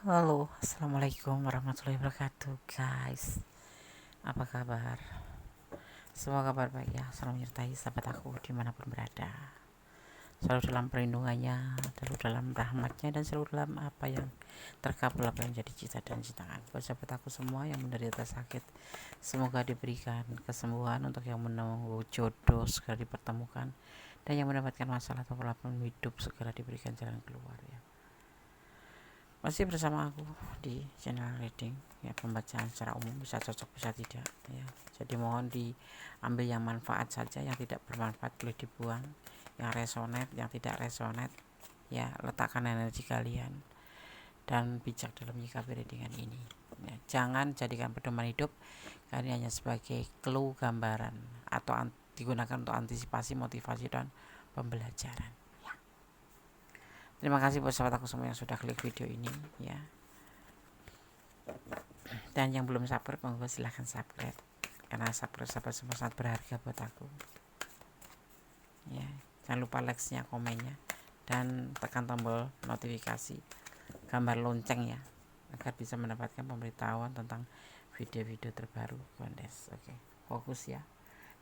Halo, assalamualaikum warahmatullahi wabarakatuh, guys. Apa kabar? Semoga kabar baik ya. Selalu menyertai sahabat aku dimanapun berada. Selalu dalam perlindungannya, selalu dalam rahmatnya, dan selalu dalam apa yang terkabul, apa yang jadi cita dan citaan. Buat sahabat aku semua yang menderita sakit, semoga diberikan kesembuhan. Untuk yang menunggu jodoh segera dipertemukan, dan yang mendapatkan masalah atau problem hidup segera diberikan jalan keluar ya. Masih bersama aku di channel reading ya, pembacaan secara umum, bisa cocok bisa tidak ya. Jadi mohon diambil yang manfaat saja, yang tidak bermanfaat boleh dibuang, yang resonate, yang tidak resonate ya letakkan energi kalian dan bijak dalam menyikapi readingan ini ya. Jangan jadikan pedoman hidup, karena hanya sebagai clue gambaran atau digunakan untuk antisipasi, motivasi, dan pembelajaran. Terima kasih buat sahabat aku semua yang sudah klik video ini ya. Dan yang belum subscribe, monggo silahkan subscribe, karena subscribe semua sangat berharga buat aku ya. Jangan lupa like-nya, komennya, dan tekan tombol notifikasi gambar lonceng ya, agar bisa mendapatkan pemberitahuan tentang video-video terbaru kondes. Oke, fokus ya.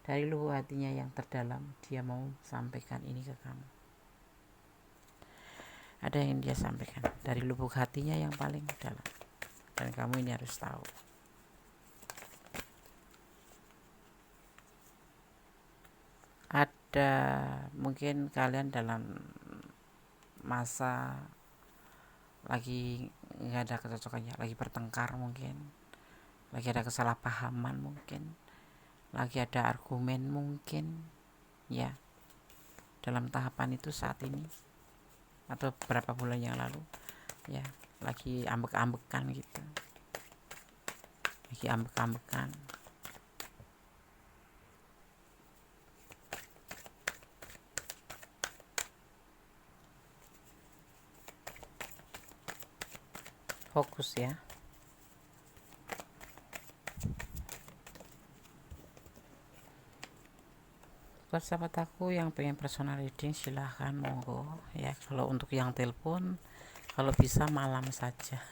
Dari lubuk hatinya yang terdalam, dia mau sampaikan ini ke kamu. Ada yang dia sampaikan dari lubuk hatinya yang paling dalam, dan kamu ini harus tahu. Ada mungkin kalian dalam masa lagi nggak ada kecocokannya, lagi bertengkar mungkin, lagi ada kesalahpahaman mungkin, lagi ada argumen mungkin ya, dalam tahapan itu saat ini atau beberapa bulan yang lalu ya, lagi ambek-ambekan gitu, lagi ambek-ambekan. Fokus ya. Buat sahabat aku yang pengen personal reading, silahkan monggo ya. Kalau untuk yang telepon, kalau bisa malam saja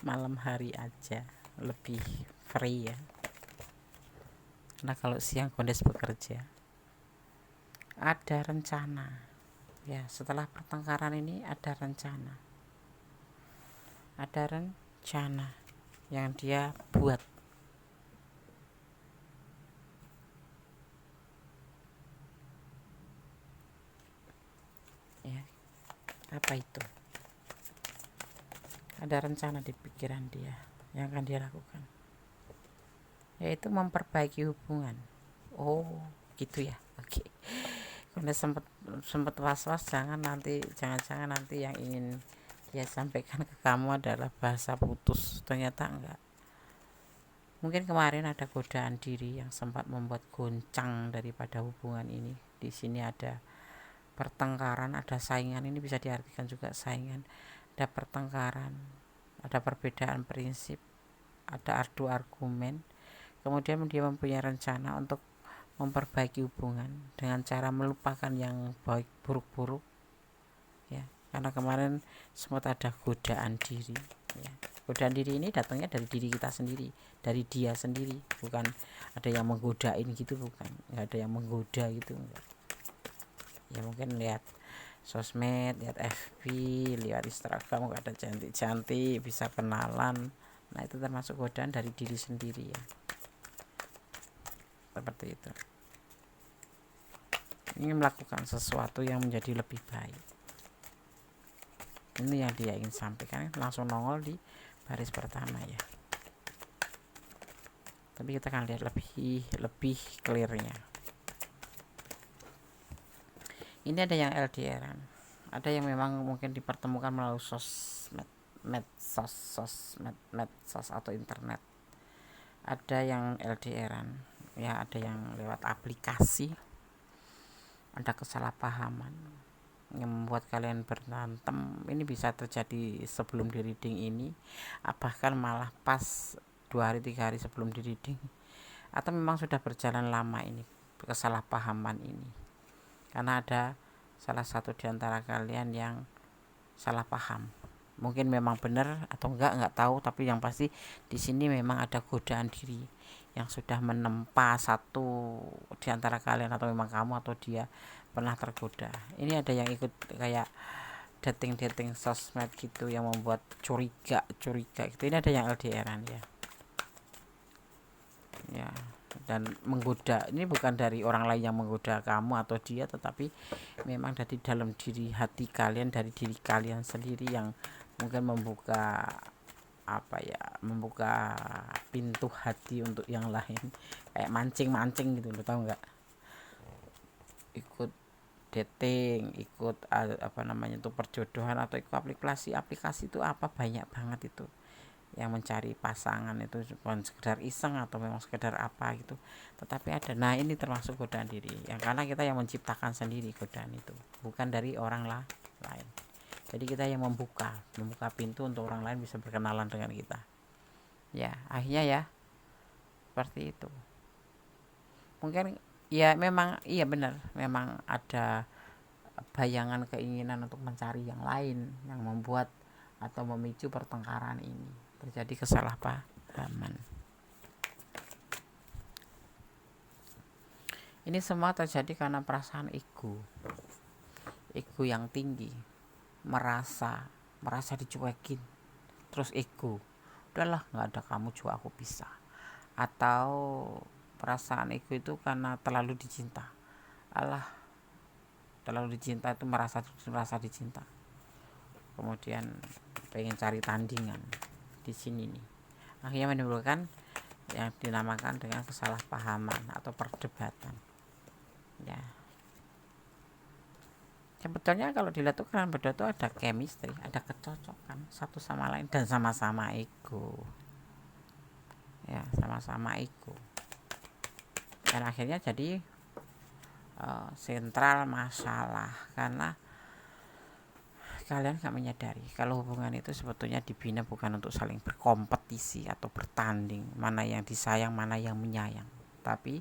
malam hari aja lebih free ya, karena kalau siang kondes bekerja. Ada rencana ya, setelah pertengkaran ini ada rencana, yang dia buat ya. Apa itu? Ada rencana di pikiran dia yang akan dia lakukan, yaitu memperbaiki hubungan. Oh gitu ya, oke. Karena sempat was-was, jangan-jangan nanti yang ingin dia sampaikan ke kamu adalah bahasa putus. Ternyata enggak. Mungkin kemarin ada godaan diri yang sempat membuat goncang daripada hubungan ini. Di sini ada pertengkaran, ada saingan. Ini bisa diartikan juga saingan. Ada pertengkaran, ada perbedaan prinsip, ada adu argumen. Kemudian dia mempunyai rencana untuk memperbaiki hubungan dengan cara melupakan yang baik buruk-buruk ya, karena kemarin sempat ada godaan diri ya. Godaan diri ini datangnya dari diri kita sendiri, dari dia sendiri, bukan ada yang menggodain gitu, bukan, nggak ada yang menggoda gitu enggak. Ya mungkin lihat sosmed, lihat FB, lihat Instagram, nggak ada cantik-cantik, bisa kenalan, nah itu termasuk godaan dari diri sendiri ya, seperti itu. Ingin melakukan sesuatu yang menjadi lebih baik, ini yang dia ingin sampaikan. Langsung nongol di baris pertama ya, tapi kita akan lihat lebih clearnya. Ini ada yang LDRan, ada yang memang mungkin dipertemukan melalui medsos atau internet. Ada yang LDRan ya, ada yang lewat aplikasi. Ada kesalahpahaman yang membuat kalian berantem. Ini bisa terjadi sebelum di reading ini, bahkan malah pas 2 hari 3 hari sebelum di reading, atau memang sudah berjalan lama ini kesalahpahaman ini, karena ada salah satu di antara kalian yang salah paham mungkin memang benar atau enggak tahu, tapi yang pasti di sini memang ada godaan diri yang sudah menempa satu di antara kalian, atau memang kamu atau dia pernah tergoda. Ini ada yang ikut kayak dating sosmed gitu yang membuat curiga gitu. Ini ada yang LDRan ya, dan menggoda. Ini bukan dari orang lain yang menggoda kamu atau dia, tetapi memang dari dalam diri hati kalian, dari diri kalian sendiri yang mungkin membuka membuka pintu hati untuk yang lain, kayak mancing gitu lo, tau nggak? Ikut dating, ikut itu perjodohan, atau ikut aplikasi itu banyak banget itu yang mencari pasangan, itu bukan sekedar iseng atau memang sekedar apa gitu, tetapi ada. Nah, ini termasuk godaan diri yang karena kita yang menciptakan sendiri godaan itu, bukan dari orang lain. Jadi kita yang membuka pintu untuk orang lain bisa berkenalan dengan kita ya, akhirnya ya seperti itu. Mungkin ya, memang iya benar, memang ada bayangan keinginan untuk mencari yang lain yang membuat atau memicu pertengkaran ini, terjadi kesalahpahaman. Ini semua terjadi karena perasaan ego yang tinggi, merasa dicuekin, terus ego, udahlah nggak ada kamu juga aku bisa. Atau perasaan ego itu karena terlalu dicinta, terlalu dicinta itu merasa dicinta, kemudian pengen cari tandingan di sini nih, akhirnya menimbulkan yang dinamakan dengan kesalahpahaman atau perdebatan ya. Sebetulnya kalau dilihat tuh kalian berdua tuh ada chemistry, ada kecocokan satu sama lain, dan sama-sama ego ya, sama-sama ego, dan akhirnya jadi sentral masalah karena kalian gak menyadari kalau hubungan itu sebetulnya dibina bukan untuk saling berkompetisi atau bertanding mana yang disayang, mana yang menyayang, tapi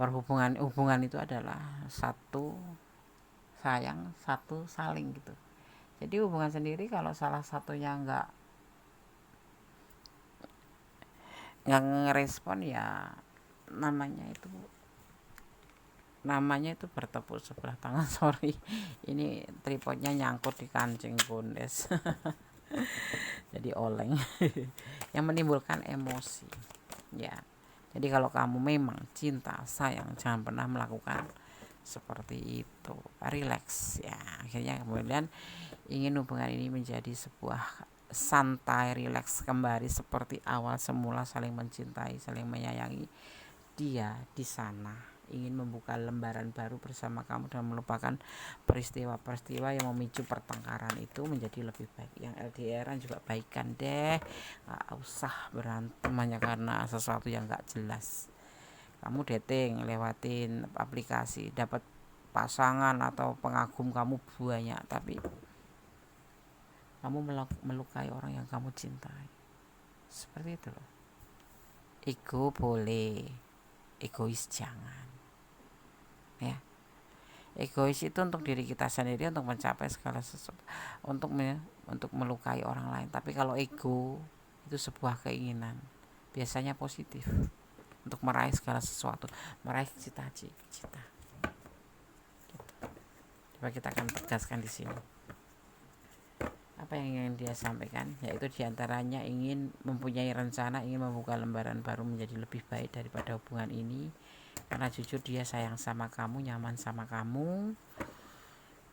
hubungan itu adalah satu sayang, satu saling gitu. Jadi hubungan sendiri kalau salah satunya nggak ngerespon ya, namanya itu bertepuk sebelah tangan. Sorry, ini tripodnya nyangkut di kancing bundes jadi oleng yang menimbulkan emosi ya. Jadi kalau kamu memang cinta, sayang, jangan pernah melakukan seperti itu, relax ya. Akhirnya kemudian ingin hubungan ini menjadi sebuah santai, relax kembali seperti awal semula, saling mencintai, saling menyayangi. Dia di sana ingin membuka lembaran baru bersama kamu dan melupakan peristiwa-peristiwa yang memicu pertengkaran itu menjadi lebih baik. Yang LDRan juga baikan deh, gak usah berantem hanya karena sesuatu yang gak jelas. Kamu dating lewatin aplikasi, dapat pasangan atau pengagum kamu banyak, tapi kamu melukai orang yang kamu cintai. Seperti itu loh. Ego boleh, egois jangan ya. Egois itu untuk diri kita sendiri, untuk mencapai segala sesuatu, untuk melukai orang lain. Tapi kalau ego itu sebuah keinginan, biasanya positif, untuk meraih segala sesuatu, meraih cita-cita gitu. Coba kita akan tegaskan di sini apa yang ingin dia sampaikan, yaitu diantaranya ingin mempunyai rencana, ingin membuka lembaran baru menjadi lebih baik daripada hubungan ini, karena jujur dia sayang sama kamu, nyaman sama kamu.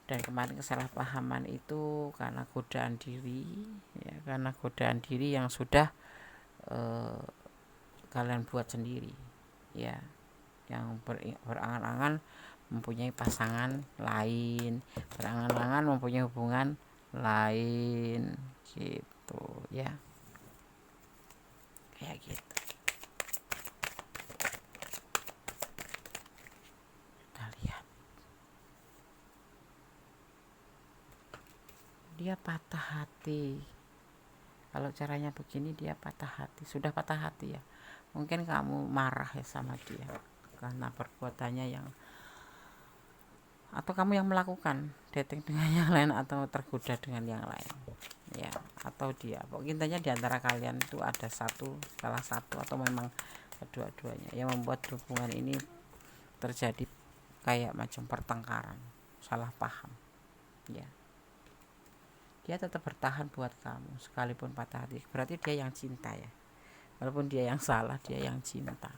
Dan kemarin kesalahpahaman itu karena godaan diri ya, karena godaan diri yang sudah kalian buat sendiri ya, yang berangan-angan mempunyai pasangan lain, berangan-angan mempunyai hubungan lain gitu ya, kayak gitu. Kita lihat dia patah hati. Kalau caranya begini, dia patah hati, sudah patah hati ya. Mungkin kamu marah ya sama dia karena perbuatannya yang atau kamu yang melakukan dating dengan yang lain atau tergoda dengan yang lain, ya, atau dia, pokoknya intinya di antara kalian itu ada salah satu atau memang kedua-duanya yang membuat hubungan ini terjadi kayak macam pertengkaran, salah paham, ya. Dia tetap bertahan buat kamu sekalipun patah hati, berarti dia yang cinta, ya, walaupun dia yang salah, dia yang cinta,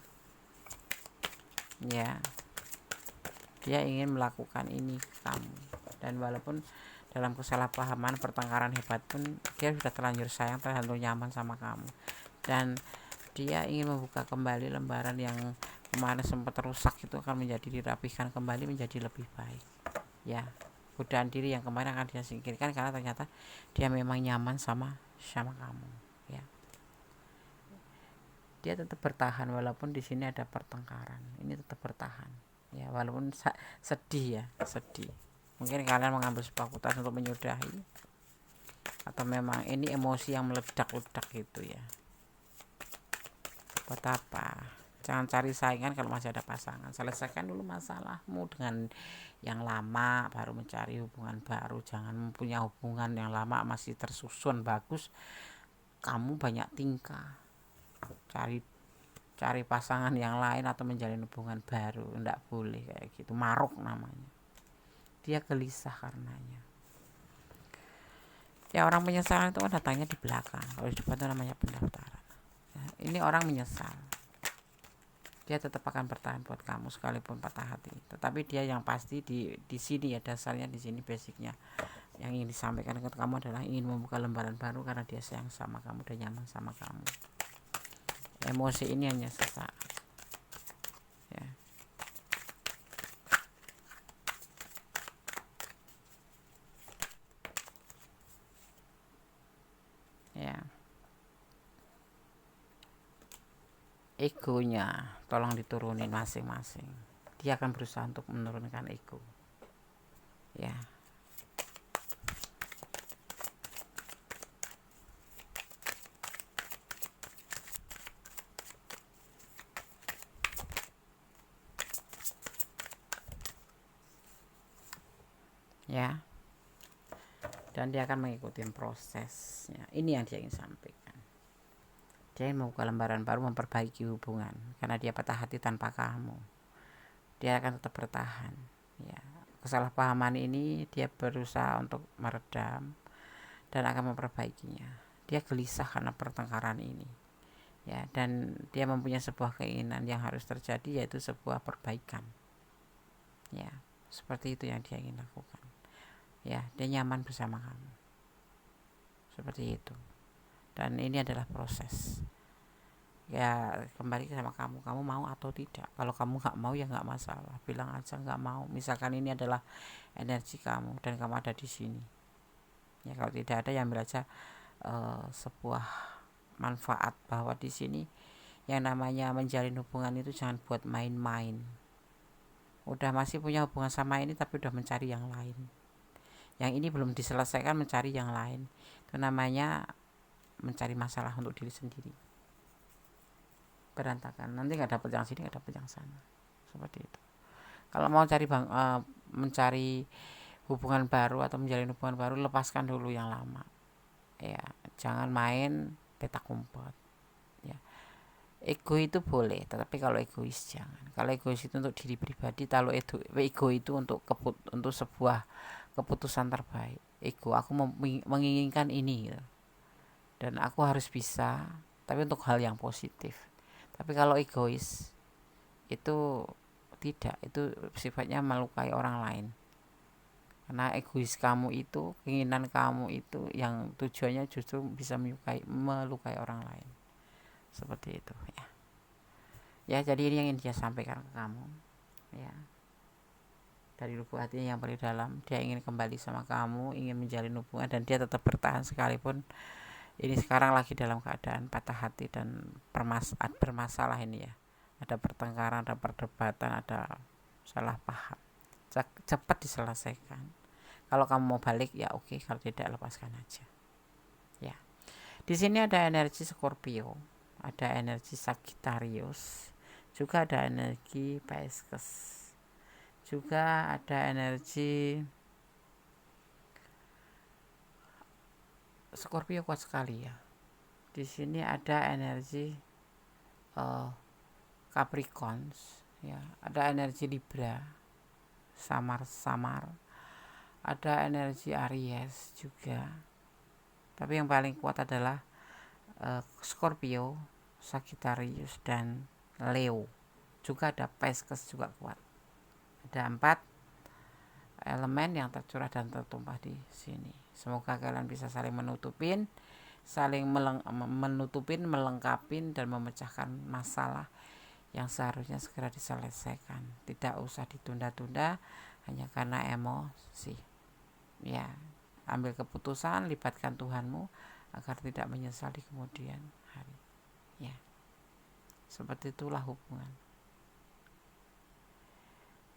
ya. Dia ingin melakukan ini ke kamu, dan walaupun dalam kesalahpahaman pertengkaran hebat pun dia sudah terlanjur sayang, terlanjur nyaman sama kamu, dan dia ingin membuka kembali lembaran yang kemarin sempat rusak, itu akan menjadi dirapihkan kembali menjadi lebih baik, ya. Godaan diri yang kemarin akan dia singkirkan karena ternyata dia memang nyaman sama kamu, ya. Dia tetap bertahan walaupun di sini ada pertengkaran, ini tetap bertahan, ya, walaupun sedih, ya, sedih. Mungkin kalian mengambil sebuah keputusan untuk menyudahi, atau memang ini emosi yang meledak-ledak gitu, ya. Buat apa? Jangan cari saingan kalau masih ada pasangan. Selesaikan dulu masalahmu dengan yang lama, baru mencari hubungan baru. Jangan mempunyai hubungan yang lama masih tersusun bagus, kamu banyak tingkah, cari pasangan yang lain atau menjalin hubungan baru. Enggak boleh kayak gitu, maruk namanya. Dia gelisah karenanya. Ya, orang penyesalan itu kan datangnya di belakang, kalau di depan itu namanya pendaftaran, ya. Ini orang menyesal, dia tetap akan bertahan buat kamu sekalipun patah hati, tetapi dia yang pasti di sini, ya, dasarnya di sini, basicnya yang ingin disampaikan ke kamu adalah ingin membuka lembaran baru karena dia sayang sama kamu dan nyaman sama kamu. Emosi ini hanya sesaat, ya. Ya, egonya tolong diturunin masing-masing. Dia akan berusaha untuk menurunkan ego, ya. Ya, dan dia akan mengikuti prosesnya. Ini yang dia ingin sampaikan. Dia ingin membuka lembaran baru, memperbaiki hubungan karena dia patah hati tanpa kamu. Dia akan tetap bertahan, ya. Kesalahpahaman ini dia berusaha untuk meredam dan akan memperbaikinya. Dia gelisah karena pertengkaran ini, ya, dan dia mempunyai sebuah keinginan yang harus terjadi, yaitu sebuah perbaikan, ya. Seperti itu yang dia ingin lakukan, ya. Dia nyaman bersama kamu, seperti itu, dan ini adalah proses, ya. Kembali sama kamu mau atau tidak. Kalau kamu nggak mau, ya nggak masalah, bilang aja nggak mau, misalkan ini adalah energi kamu dan kamu ada di sini, ya. Kalau tidak ada, ya ambil aja sebuah manfaat bahwa di sini yang namanya menjalin hubungan itu jangan buat main-main. Udah masih punya hubungan sama ini tapi udah mencari yang lain, yang ini belum diselesaikan, mencari yang lain, itu namanya mencari masalah untuk diri sendiri, berantakan. Nanti nggak dapet yang sini, nggak dapet yang sana, seperti itu. Kalau mau mencari hubungan baru atau menjalin hubungan baru, lepaskan dulu yang lama, ya. Jangan main petak umpet, ya. Ego itu boleh, tetapi kalau egois jangan. Kalau egois itu untuk diri pribadi, kalau ego itu untuk sebuah keputusan terbaik. Ego, aku menginginkan ini, gitu, dan aku harus bisa, tapi untuk hal yang positif. Tapi kalau egois itu tidak, itu sifatnya melukai orang lain, karena egois kamu itu, keinginan kamu itu yang tujuannya justru bisa melukai orang lain, seperti itu, ya. Ya, jadi ini yang ingin dia sampaikan ke kamu, ya. Dari lubuk hatinya yang paling dalam, dia ingin kembali sama kamu, ingin menjalin hubungan, dan dia tetap bertahan sekalipun ini sekarang lagi dalam keadaan patah hati dan bermasalah ini, ya. Ada pertengkaran, ada perdebatan, ada salah paham. Cepat diselesaikan. Kalau kamu mau balik, ya oke. Kalau tidak, lepaskan aja, ya. Di sini ada energi Scorpio, ada energi Sagittarius, juga ada energi Pisces, juga ada energi Scorpio kuat sekali ya. Di sini ada energi Capricorns ya, ada energi Libra samar-samar, ada energi Aries juga. Tapi yang paling kuat adalah Scorpio, Sagittarius, dan Leo. Juga ada Pisces juga kuat. Ada 4 elemen yang tercurah dan tertumpah di sini. Semoga kalian bisa saling menutupin, melengkapin dan memecahkan masalah yang seharusnya segera diselesaikan. Tidak usah ditunda-tunda hanya karena emosi. Ya, ambil keputusan, libatkan Tuhanmu agar tidak menyesal di kemudian hari. Ya, seperti itulah hubungan.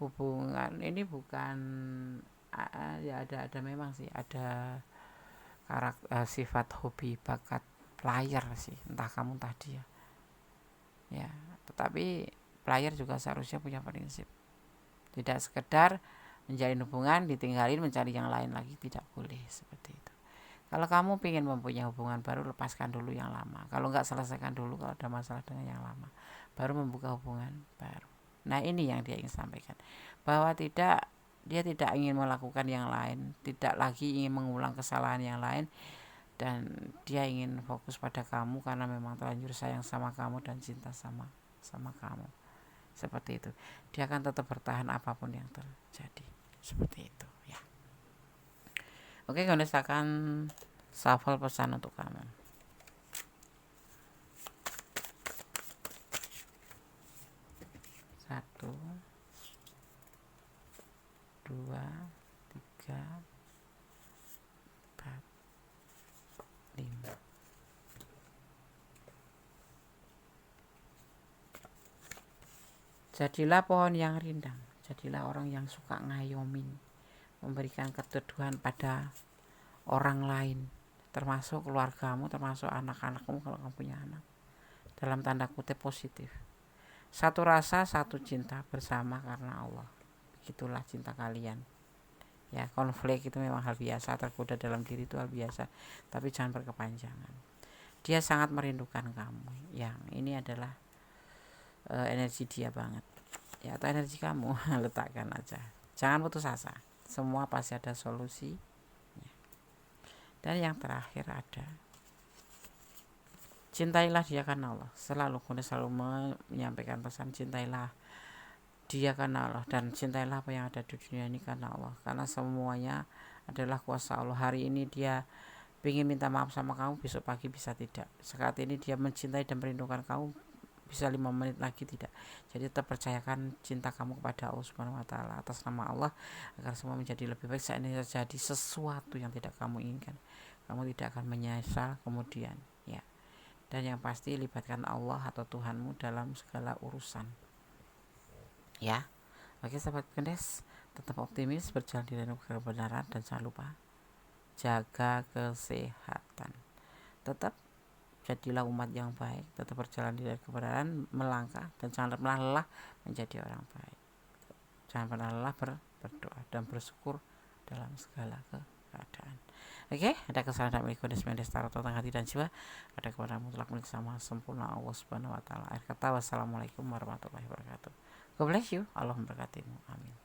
Hubungan ini bukan ya ada memang sih ada sifat hobi bakat player sih, entah kamu entah dia. Ya, tetapi player juga seharusnya punya prinsip. Tidak sekedar menjalin hubungan ditinggalin mencari yang lain lagi, tidak boleh seperti itu. Kalau kamu ingin mempunyai hubungan baru, lepaskan dulu yang lama. Kalau enggak, selesaikan dulu kalau ada masalah dengan yang lama, baru membuka hubungan baru. Nah, ini yang dia ingin sampaikan, bahwa dia tidak ingin melakukan yang lain, tidak lagi ingin mengulang kesalahan yang lain, dan dia ingin fokus pada kamu karena memang terlanjur sayang sama kamu dan cinta sama kamu. Seperti itu. Dia akan tetap bertahan apapun yang terjadi. Seperti itu ya. Oke, Gones akan shuffle pesan untuk kamu. 1 2 3 4 5. Jadilah pohon yang rindang, jadilah orang yang suka ngayomin, memberikan keteduhan pada orang lain, termasuk keluargamu, termasuk anak-anakmu kalau kamu punya anak, dalam tanda kutip positif. Satu rasa, satu cinta bersama karena Allah. Begitulah cinta kalian. Ya, konflik itu memang hal biasa, tergoda dalam diri itu hal biasa, tapi jangan berkepanjangan. Dia sangat merindukan kamu. Yang ini adalah energi dia banget ya, atau energi kamu. Letakkan aja, jangan putus asa, semua pasti ada solusi ya. Dan yang terakhir ada cintailah dia karena Allah. Selalu menyampaikan pesan cintailah dia karena Allah, dan cintailah apa yang ada di dunia ini karena Allah, karena semuanya adalah kuasa Allah. Hari ini dia ingin minta maaf sama kamu, besok pagi bisa tidak. Saat ini dia mencintai dan merindukan kamu, bisa 5 menit lagi tidak. Jadi tetap percayakan cinta kamu kepada Allah Subhanahu wa taala atas nama Allah, agar semua menjadi lebih baik. Saat ini terjadi sesuatu yang tidak kamu inginkan, kamu tidak akan menyesal kemudian ya. Dan yang pasti libatkan Allah atau Tuhanmu dalam segala urusan ya. Oke sahabat Gendes, tetap optimis, berjalan di dalam kebenaran, dan jangan lupa jaga kesehatan. Tetap jadilah umat yang baik, tetap berjalan di dalam kebenaran, melangkah, dan jangan pernah lelah menjadi orang baik. Jangan pernah lelah berdoa dan bersyukur dalam segala keadaan. Oke, ada kesalahan dalam milik Godes Mendes Tarot tentang hati dan jiwa, ada kebenaran mutlak milik sama sempurna Allah Subhanahu wa taala. Akhir kata, wassalamualaikum warahmatullahi wabarakatuh. God bless you, Allah memberkatimu, amin.